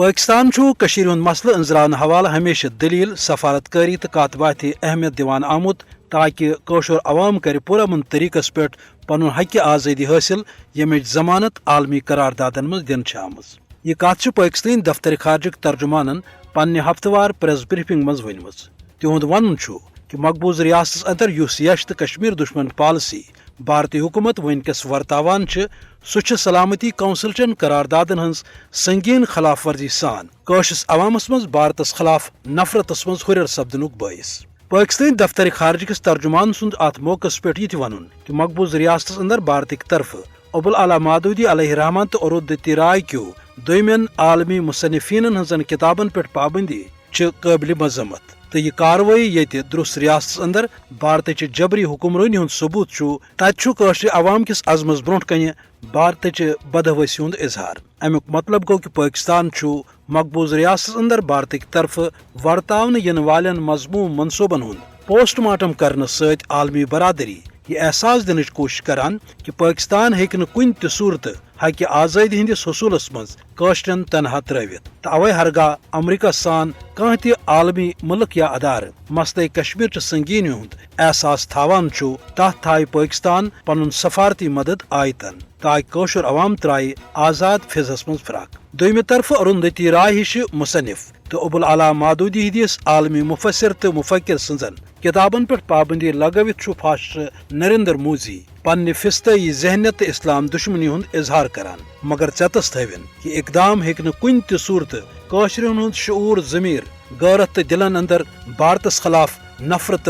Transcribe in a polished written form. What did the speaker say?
پاکستان کشیر ہند مسلہ انزران حوالہ ہمیشہ دلیل سفارتکاری تو کاتبات اہمیت دیوان آمت تاکہ قوشر عوام کر پورا من طریقس پہ پن حق آزادی حاصل یمچ ضمانت عالمی قراردادن مز دن آمز یہ کت پاکستانی دفتر خارجہ ترجمانن پنہ ہفتہ وار پریس بریفنگ مز ونم تہد ون کہ مقبوض ریاست اندر اس یش تو کشمیر دشمن پالسی بھارتی حکومت ونکس ورتاوان سہ سلامتی کونسل چن قراردادن ہنز سنگین خلاف ورزی سان قشس عوامس مز بھارتس خلاف نفرتس مز ہرر سپدنک باعث پاکستانی دفتر خارجہ کس ترجمان سند ات موقع پہ یہ ون کہ مقبوض ریاست اندر بھارتک طرف ابوالعلا مودودی علیہ الرحمن تو اروندھتی رائے کیو دویمین عالمی مصنفین ہنزن کتابن پہ پابندی قابل مذمت تو یہ کاروی یت درست ریاست اندر بھارت جبری حکمرانی ہند ثبوت تت قشر عوام کس عزمس برو کن بھارت بدحوثی ہند اظہار امیک مطلب گو کہ پاکستان مقبوض ریاست اندر بھارتک طرف ورتاون ین والن مضموم منصوبن ہند پوسٹ مارٹم کرنے ست عالمی برادری یہ احساس دنچ کوشش کران کہ پاکستان ہیکہ نہ کن تہ صورت حق آزادی ہندس حصولس مز قشرن تنہا ترٲوِتھ تو اوے ہرگاہ امریکہ سان کانٛہہ تہ عالمی ملک یا ادارہ مسئلہ کشمیر سنگینی ہند احساس تھاوان تتھ تھایہِ پاکستان پنن سفارتی مدد آیتن تاکہ قشر عوام ترائے آزاد فضس مز فراق دویمہ طرف اروندھتی رائے ہش مصنف تو ابوالعلا مودودی ہندس عالمی مفسر تو مفکر سنزن کتابن پہ پابندی لگوت فاسٹر نریندر مودی پنہ فسطی ذہنیت تو اسلام دشمنی ہند اظہار کران مگر ژیتس تھوین کہ اقدام ہیکہ نہ کن تہ صورت قشرن ہند شعور ضمیر غیرت تو دلن اندر بھارتس خلاف نفرت